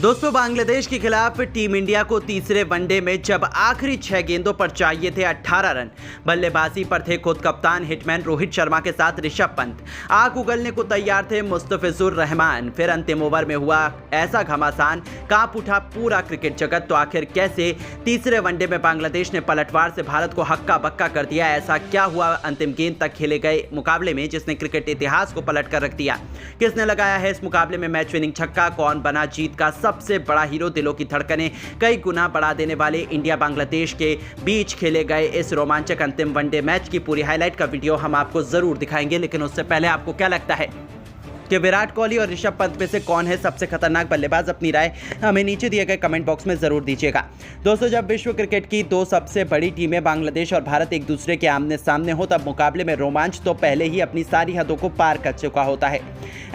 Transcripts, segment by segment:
दोस्तों, बांग्लादेश के खिलाफ टीम इंडिया को तीसरे वनडे में जब आखिरी 6 गेंदों पर चाहिए थे 18 रन, बल्लेबाजी पर थे खुद कप्तान हिटमैन रोहित शर्मा के साथ ऋषभ पंत। आग उगलने को तैयार थे मुस्तफिजुर रहमान। फिर अंतिम ओवर में हुआ ऐसा घमासान, कांप उठा पूरा क्रिकेट जगत। तो आखिर कैसे तीसरे वनडे में बांग्लादेश ने पलटवार से भारत को हक्का बक्का कर दिया? ऐसा क्या हुआ अंतिम गेंद तक खेले गए मुकाबले में जिसने क्रिकेट इतिहास को पलट कर रख दिया? किसने लगाया है इस मुकाबले में मैच विनिंग छक्का? कौन बना जीत का सबसे बड़ा हीरो? दिलों की धड़कनें कई गुना बढ़ा देने वाले इंडिया बांग्लादेश के बीच खेले गए इस रोमांचक अंतिम वनडे मैच की पूरी हाईलाइट का वीडियो हम आपको जरूर दिखाएंगे। लेकिन उससे पहले आपको क्या लगता है कि विराट कोहली और ऋषभ पंत में से कौन है सबसे खतरनाक बल्लेबाज? अपनी राय हमें नीचे दिए गए कमेंट बॉक्स में जरूर दीजिएगा। दोस्तों, जब विश्व क्रिकेट की दो सबसे बड़ी टीमें बांग्लादेश और भारत एक दूसरे के आमने सामने हो, तब मुकाबले में रोमांच तो पहले ही अपनी सारी हदों को पार कर चुका होता है।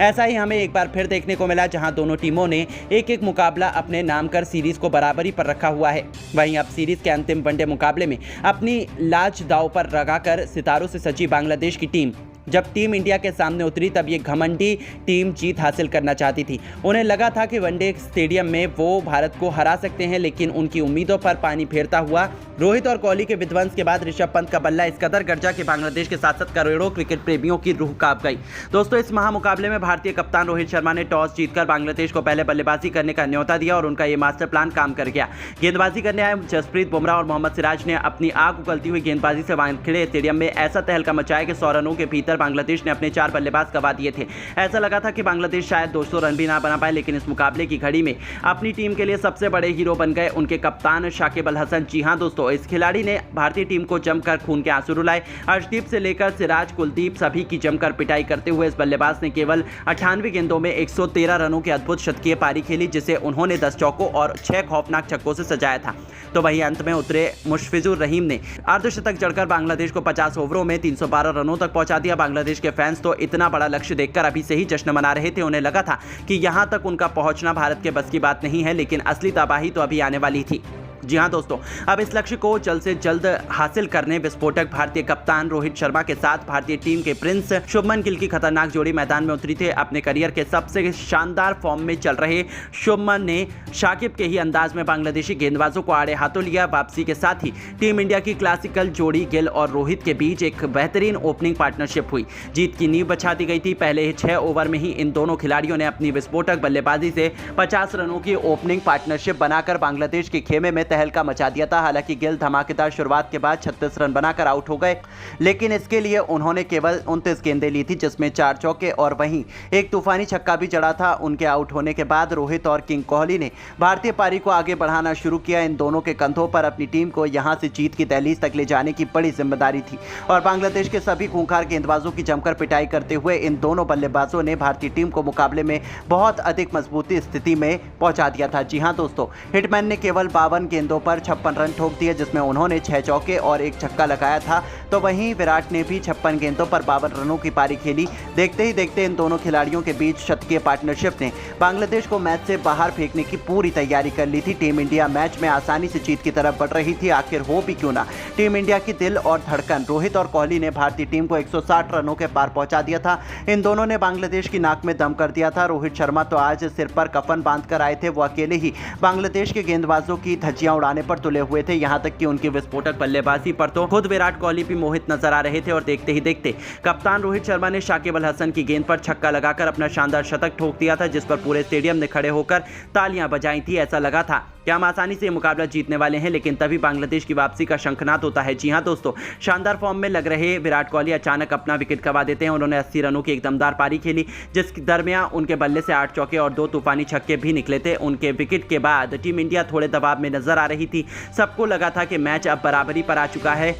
ऐसा ही हमें एक बार फिर देखने को मिला, जहां दोनों टीमों ने एक एक मुकाबला अपने नाम कर सीरीज को बराबरी पर रखा हुआ है। वहीं अब सीरीज के अंतिम वनडे मुकाबले में अपनी लाज दांव पर लगाकर सितारों से सजी बांग्लादेश की टीम जब टीम इंडिया के सामने उतरी, तब ये घमंडी टीम जीत हासिल करना चाहती थी। उन्हें लगा था कि वनडे स्टेडियम में वो भारत को हरा सकते हैं, लेकिन उनकी उम्मीदों पर पानी फेरता हुआ रोहित और कोहली के विध्वंस के बाद ऋषभ पंत का बल्ला इस कदर गरजा कि बांग्लादेश के साथ साथ करोड़ों क्रिकेट प्रेमियों की रूह कांप गई। दोस्तों, इस महामुकाबले में भारतीय कप्तान रोहित शर्मा ने टॉस जीतकर बांग्लादेश को पहले बल्लेबाजी करने का न्योता दिया और उनका ये मास्टर प्लान काम कर गया। गेंदबाजी करने आए जसप्रीत बुमराह और मोहम्मद सिराज ने अपनी आग उगलती हुई गेंदबाजी से वानखेड़े स्टेडियम में ऐसा तहलका मचाया कि 100 रनों के भीतर बांग्लादेश ने अपने 4 बल्लेबाज गंवा दिए थे। ऐसा लगा था कि बांग्लादेश शायद 200 रन भी ना बना पाए, लेकिन इस मुकाबले की घड़ी में अपनी टीम के लिए सबसे बड़े हीरो बन गए उनके कप्तान शाकिब अल हसन। जी हां दोस्तों, इस खिलाड़ी ने भारतीय टीम को जमकर खून के आंसू रुलाए। अर्शदीप से लेकर सिराज, कुलदीप सभी की जमकर पिटाई करते हुए इस बल्लेबाज ने केवल 98 गेंदों में 113 रनों की अद्भुत शतकीय पारी खेली, जिसे उन्होंने 10 चौकों और 6 खौफनाक छक्कों से सजाया था। तो वहीं अंत में उतरे मुस्तफिजुर रहीम ने अर्धशतक जड़कर बांग्लादेश को 50 ओवरों में 312 रनों तक पहुंचा दिया। बांग्लादेश के फैंस तो इतना बड़ा लक्ष्य देखकर अभी से ही जश्न मना रहे थे। उन्हें लगा था कि यहां तक उनका पहुंचना भारत के बस की बात नहीं है, लेकिन असली तबाही तो अभी आने वाली थी। जी हां दोस्तों, अब इस लक्ष्य को जल्द से जल्द हासिल करने विस्फोटक भारतीय कप्तान रोहित शर्मा के साथ भारतीय टीम के प्रिंस शुभमन गिल की खतरनाक जोड़ी मैदान में उतरी थे। अपने करियर के सबसे शानदार फॉर्म में चल रहे शुभमन ने शाकिब के ही अंदाज में बांग्लादेशी गेंदबाजों को आड़े हाथों लिया। वापसी के साथ ही टीम इंडिया की क्लासिकल जोड़ी गिल और रोहित के बीच एक बेहतरीन ओपनिंग पार्टनरशिप हुई। जीत की नींव बिछा दी गई थी। पहले 6 ओवर में ही इन दोनों खिलाड़ियों ने अपनी विस्फोटक बल्लेबाजी से 50 रनों की ओपनिंग पार्टनरशिप बनाकर बांग्लादेश के खेमे में तहलका मचा दिया था। हालांकि गिल धमाकेदार शुरुआत के बाद 36 रन बनाकर आउट हो गए, लेकिन इसके लिए उन्होंने केवल 29 गेंदें ली थी, जिसमें 4 चौके और वहीं एक तूफानी छक्का भी जड़ा था। उनके आउट होने के बाद रोहित और किंग कोहली ने भारतीय पारी को आगे बढ़ाना शुरू किया। इन दोनों के कंधों पर अपनी टीम को यहां से जीत की दहलीज तक ले जाने की बड़ी जिम्मेदारी थी और बांग्लादेश के सभी खूंखार गेंदबाजों की जमकर पिटाई करते हुए इन दोनों बल्लेबाजों ने भारतीय टीम को मुकाबले में बहुत अधिक मजबूती स्थिति में पहुंचा दिया था। जी हां दोस्तों, हिटमैन ने केवल 52 गेंदों पर 56 रन ठोक दिए, जिसमें उन्होंने 6 चौके और 1 छक्का लगाया था। तो वहीं विराट ने भी 56 गेंदों पर 52 रनों की पारी खेली। देखते ही देखते इन दोनों खिलाड़ियों के बीच शतकीय पार्टनरशिप ने बांग्लादेश को मैच से बाहर फेंकने की पूरी तैयारी कर ली थी। टीम इंडिया मैच में आसानी से जीत की तरफ बढ़ रही थी। आखिर हो भी क्यों ना, टीम इंडिया की दिल और धड़कन रोहित और कोहली ने भारतीय टीम को 160 रनों के पार पहुंचा दिया था। इन दोनों ने बांग्लादेश की नाक में दम कर दिया था। रोहित शर्मा तो आज सिर पर कफन बांधकर आए थे। वो अकेले ही बांग्लादेश के गेंदबाजों की धज्जियां उड़ाने पर तुले हुए थे। यहां तक कि उनकी विस्फोटक बल्लेबाजी पर तो खुद विराट कोहली भी मोहित नजर आ रहे थे। और देखते ही देखते कप्तान रोहित शर्मा ने शाकिब अल हसन की गेंद पर छक्का लगाकर अपना शानदार शतक ठोक दिया था, जिस पर पूरे स्टेडियम ने खड़े होकर तालियां बजाई थी। ऐसा लगा था कि हम आसानी से मुकाबला जीतने वाले हैं, लेकिन तभी बांग्लादेश की वापसी का शंखनाद होता है। जी हां दोस्तों, शानदार फॉर्म में लग रहे विराट कोहली अचानक अपना विकेट गंवा देते हैं। उन्होंने 80 रनों की एक दमदार पारी खेली, जिसके दरमियान उनके बल्ले से 8 चौके और 2 तूफानी छक्के भी निकले थे। उनके विकेट के बाद टीम इंडिया थोड़े दबाव में नजर आ रही थी। सबको लगा था कि मैच अब बराबरी पर आ चुका है,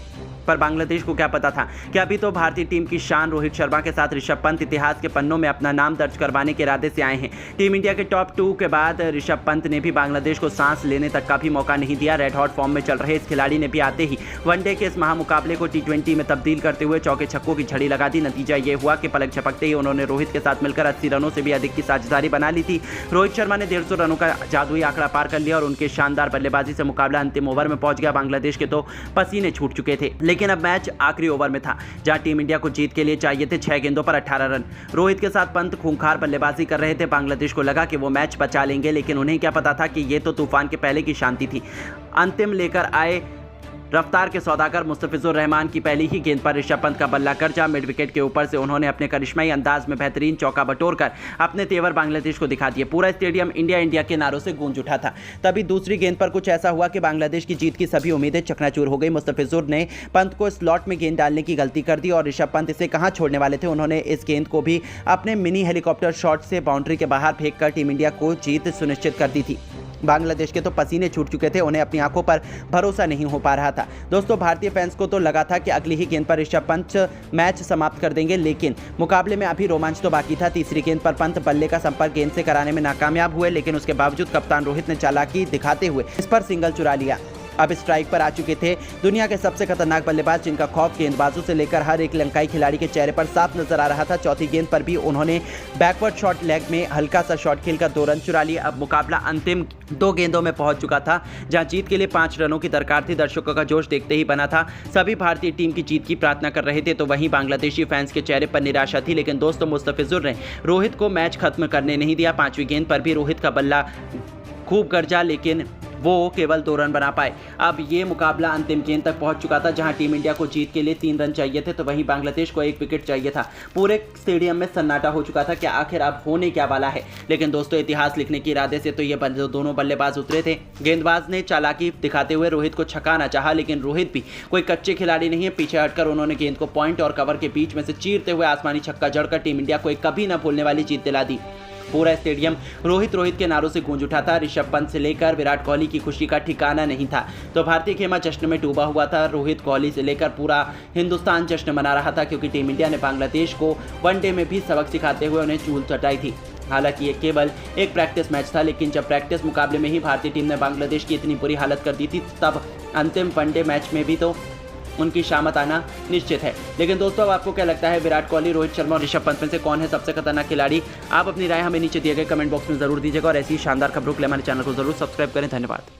पर बांग्लादेश को क्या पता था कि अभी तो भारतीय टीम की शान रोहित शर्मा के साथ ऋषभ पंत इतिहास के पन्नों में अपना नाम दर्ज करवाने के इरादे से आए हैं। टीम इंडिया के टॉप 2 के बाद ऋषभ पंत ने भी बांग्लादेश को सांस लेने तक का भी मौका नहीं दिया। रेड हॉट फॉर्म में चल रहे इस खिलाड़ी ने भी आते ही वनडे के इस महामुकाबले को T20 में तब्दील करते हुए चौके छक्कों की झड़ी लगा दी। नतीजा ये हुआ कि पलक झपकते ही उन्होंने रोहित के साथ मिलकर 80 रनों से भी अधिक की साझेदारी बना ली थी। रोहित शर्मा ने 150 रनों का जादुई आंकड़ा पार कर लिया और उनके शानदार बल्लेबाजी से मुकाबला अंतिम ओवर में पहुंच गया। बांग्लादेश के तो पसीने छूट चुके थे, लेकिन अब मैच आखिरी ओवर में था, जहां टीम इंडिया को जीत के लिए चाहिए थे 6 गेंदों पर 18 रन। रोहित के साथ पंत खूंखार बल्लेबाजी कर रहे थे। बांग्लादेश को लगा कि वो मैच बचा लेंगे, लेकिन उन्हें क्या पता था कि ये तो तूफान के पहले की शांति थी। अंतिम लेकर आए रफ्तार के सौदागर मुस्तफिजुर रहमान की पहली ही गेंद पर ऋषभ पंत का बल्ला कर्जा मिड विकेट के ऊपर से उन्होंने अपने करिश्माई अंदाज में बेहतरीन चौका बटोरकर अपने तेवर बांग्लादेश को दिखा दिए। पूरा स्टेडियम इंडिया इंडिया के नारों से गूंज उठा था। तभी दूसरी गेंद पर कुछ ऐसा हुआ कि बांग्लादेश की जीत की सभी उम्मीदें चकनाचूर हो गई। मुस्तफिजुर ने पंत को स्लॉट में गेंद डालने की गलती कर दी और ऋषभ पंत इसे कहां छोड़ने वाले थे। उन्होंने इस गेंद को भी अपने मिनी हेलीकॉप्टर शॉट से बाउंड्री के बाहर फेंककर टीम इंडिया को जीत सुनिश्चित कर दी थी। बांग्लादेश के तो पसीने छूट चुके थे, उन्हें अपनी आंखों पर भरोसा नहीं हो पा रहा था। दोस्तों, भारतीय फैंस को तो लगा था कि अगली ही गेंद पर ऋषभ पंत मैच समाप्त कर देंगे, लेकिन मुकाबले में अभी रोमांच तो बाकी था। तीसरी गेंद पर पंत बल्ले का संपर्क गेंद से कराने में नाकामयाब हुए, लेकिन उसके बावजूद कप्तान रोहित ने चालाकी दिखाते हुए इस पर सिंगल चुरा लिया। अब स्ट्राइक पर आ चुके थे दुनिया के सबसे खतरनाक बल्लेबाज, जिनका खौफ गेंदबाजों से लेकर हर एक लंकाई खिलाड़ी के चेहरे पर साफ नजर आ रहा था। चौथी गेंद पर भी उन्होंने बैकवर्ड शॉट लेग में हल्का सा शॉट खेलकर 2 रन चुरा लिए। अब मुकाबला अंतिम 2 गेंदों में पहुंच चुका था, जहां जीत के लिए 5 रनों की दरकार थी। दर्शकों का जोश देखते ही बना था। सभी भारतीय टीम की जीत की प्रार्थना कर रहे थे, तो वहीं बांग्लादेशी फैंस के चेहरे पर निराशा थी। लेकिन दोस्तों, मुस्तफिजुर ने रोहित को मैच खत्म करने नहीं दिया। 5वीं गेंद पर भी रोहित का बल्ला खूब गरजा, लेकिन वो केवल 2 रन बना पाए। अब ये मुकाबला अंतिम गेंद तक पहुंच चुका था, जहां टीम इंडिया को जीत के लिए 3 रन चाहिए थे, तो वहीं बांग्लादेश को 1 विकेट चाहिए था। पूरे स्टेडियम में सन्नाटा हो चुका था कि आखिर अब होने क्या वाला है। लेकिन दोस्तों, इतिहास लिखने के इरादे से तो ये दोनों बल्लेबाज उतरे थे। गेंदबाज ने चालाकी दिखाते हुए रोहित को छकाना चाहा, लेकिन रोहित भी कोई कच्चे खिलाड़ी नहीं है। पीछे हटकर उन्होंने गेंद को पॉइंट और कवर के बीच में से चीरते हुए आसमानी छक्का जड़कर टीम इंडिया को एक कभी न भूलने वाली जीत दिला दी। पूरा स्टेडियम रोहित रोहित के नारों से गूंज उठा था। ऋषभ पंत से लेकर विराट कोहली की खुशी का ठिकाना नहीं था। तो भारतीय खेमा जश्न में डूबा हुआ था। रोहित कोहली से लेकर पूरा हिंदुस्तान जश्न मना रहा था, क्योंकि टीम इंडिया ने बांग्लादेश को वनडे में भी सबक सिखाते हुए उन्हें चूल चटाई थी। हालांकि ये केवल एक प्रैक्टिस मैच था, लेकिन जब प्रैक्टिस मुकाबले में ही भारतीय टीम ने बांग्लादेश की इतनी बुरी हालत कर दी थी, तब अंतिम वनडे मैच में भी तो उनकी शामत आना निश्चित है। लेकिन दोस्तों, अब आपको क्या लगता है, विराट कोहली, रोहित शर्मा और ऋषभ पंत में से कौन है सबसे खतरनाक खिलाड़ी? आप अपनी राय हमें नीचे दिए गए कमेंट बॉक्स में जरूर दीजिएगा और ऐसी ही शानदार खबरों के लिए हमारे चैनल को जरूर सब्सक्राइब करें। धन्यवाद।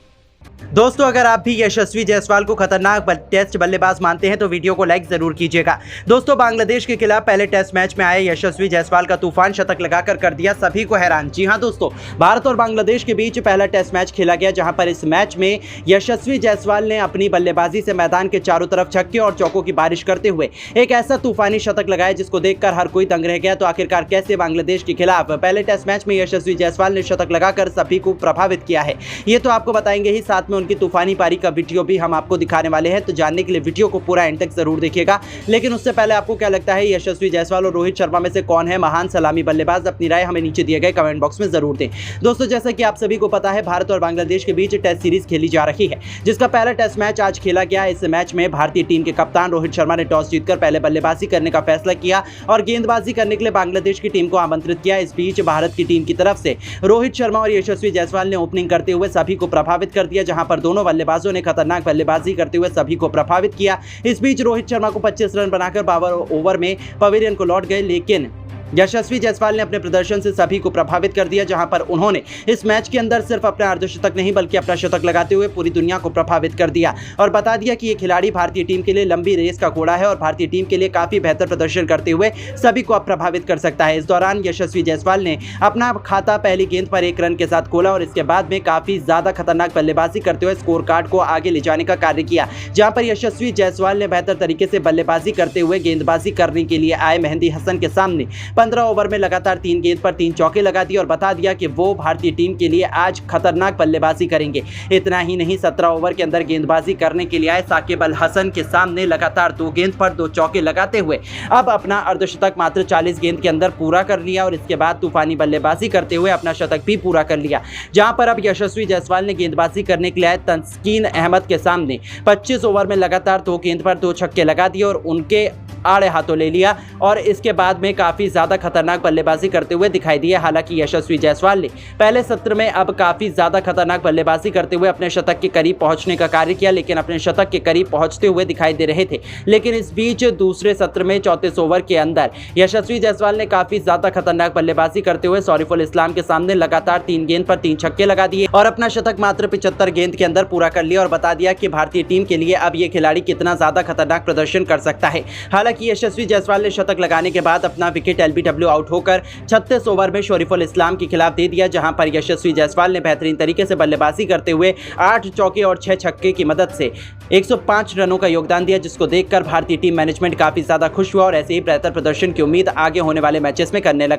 दोस्तों, अगर आप भी यशस्वी जायसवाल को खतरनाक टेस्ट बल्लेबाज मानते हैं तो वीडियो को लाइक जरूर कीजिएगा। दोस्तों, बांग्लादेश के खिलाफ पहले टेस्ट मैच में आए यशस्वी जायसवाल का तूफान शतक लगाकर कर दिया सभी को हैरान। जी हां दोस्तों, भारत और बांग्लादेश के बीच पहला टेस्ट मैच खेला गया, जहां पर इस मैच में यशस्वी जायसवाल ने अपनी बल्लेबाजी से मैदान के चारों तरफ छक्के और चौकों की बारिश करते हुए एक ऐसा तूफानी शतक लगाया जिसको देखकर हर कोई दंग रह गया। तो आखिरकार कैसे बांग्लादेश के खिलाफ पहले टेस्ट मैच में यशस्वी जायसवाल ने शतक लगाकर सभी को प्रभावित किया है, ये तो आपको बताएंगे ही। साथ में उनकी तूफानी पारी का वीडियो भी हम आपको दिखाने वाले हैं, तो जानने के लिए वीडियो को पूरा एंड तक जरूर देखिएगा। लेकिन उससे पहले आपको क्या लगता है, यशस्वी जायसवाल और रोहित शर्मा में से कौन है महान सलामी बल्लेबाज? अपनी राय हमें नीचे दिए गए कमेंट बॉक्स में जरूर दें। दोस्तों, जैसा कि आप सभी को पता है, भारत और बांग्लादेश के बीच टेस्ट सीरीज खेली जा रही है, जिसका पहला टेस्ट मैच आज खेला गया। इस मैच में भारतीय टीम के कप्तान रोहित शर्मा ने टॉस जीतकर पहले बल्लेबाजी करने का फैसला किया और गेंदबाजी करने के लिए बांग्लादेश की टीम को आमंत्रित किया। इस बीच भारत की टीम की तरफ से रोहित शर्मा और यशस्वी जायसवाल ने ओपनिंग करते हुए सभी को प्रभावित कर दिया, जहां पर दोनों बल्लेबाजों ने खतरनाक बल्लेबाजी करते हुए सभी को प्रभावित किया। इस बीच रोहित शर्मा को 25 रन बनाकर 52 ओवर में पवेलियन को लौट गए, लेकिन यशस्वी जायसवाल ने अपने प्रदर्शन से सभी को प्रभावित कर दिया, जहां पर उन्होंने इस मैच के अंदर सिर्फ अपना अर्धशतक नहीं बल्कि अपना शतक लगाते हुए पूरी दुनिया को प्रभावित कर दिया और बता दिया कि ये खिलाड़ी भारतीय टीम के लिए लंबी रेस का घोड़ा है और भारतीय टीम के लिए काफी बेहतर प्रदर्शन करते हुए सभी को अब प्रभावित कर सकता है। इस दौरान यशस्वी जायसवाल ने अपना खाता पहली गेंद पर 1 रन के साथ खोला और इसके बाद में काफी ज्यादा खतरनाक बल्लेबाजी करते हुए स्कोर कार्ड को आगे ले जाने का कार्य किया, जहां पर यशस्वी जायसवाल ने बेहतर तरीके से बल्लेबाजी करते हुए गेंदबाजी करने के लिए आए मेहंदी हसन के सामने 15 ओवर में लगातार 3 गेंद पर 3 चौके लगा दिए और बता दिया कि वो भारतीय टीम के लिए आज खतरनाक बल्लेबाजी करेंगे। इतना ही नहीं, 17 ओवर के अंदर गेंदबाजी करने के लिए आए साकिब अल हसन के सामने लगातार 2 गेंद पर 2 चौके लगाते हुए अब अपना अर्धशतक मात्र 40 गेंद के अंदर पूरा कर लिया और इसके बाद तूफानी बल्लेबाजी करते हुए अपना शतक भी पूरा कर लिया, जहां पर अब यशस्वी जायसवाल ने गेंदबाजी करने के लिए आए तस्कीन अहमद के सामने 25 ओवर में लगातार 2 गेंद पर 2 छक्के लगा दिए और उनके आड़े हाथों ले लिया और इसके बाद में काफ़ी ज़्यादा खतरनाक बल्लेबाजी करते हुए दिखाई दिए। हालांकि यशस्वी जायसवाल ने पहले सत्र में अब काफ़ी ज़्यादा खतरनाक बल्लेबाजी करते हुए अपने शतक के करीब पहुंचने का कार्य किया, लेकिन अपने शतक के करीब पहुंचते हुए दिखाई दे रहे थे। लेकिन इस बीच दूसरे सत्र में 34 ओवर के अंदर यशस्वी जायसवाल ने काफ़ी ज़्यादा खतरनाक बल्लेबाजी करते हुए शरीफुल इस्लाम के सामने लगातार 3 गेंद पर 3 छक्के लगा दिए और अपना शतक मात्र 75 गेंद के अंदर पूरा कर लिया और बता दिया कि भारतीय टीम के लिए अब ये खिलाड़ी कितना ज़्यादा खतरनाक प्रदर्शन कर सकता है। हालांकि यशस्वी जायसवाल ने शतक लगाने के बाद अपना विकेट एलबीडब्ल्यू आउट होकर 36 ओवर में शरीफुल इस्लाम के खिलाफ दे दिया, जहां पर यशस्वी जायसवाल ने बेहतरीन तरीके से बल्लेबाजी करते हुए 8 चौके और 6 छक्के की मदद से 105 रनों का योगदान दिया, जिसको देखकर भारतीय टीम मैनेजमेंट काफी ज्यादा खुश हुआ और ऐसे ही बेहतर प्रदर्शन की उम्मीद आगे होने वाले मैचेस में करने लगा।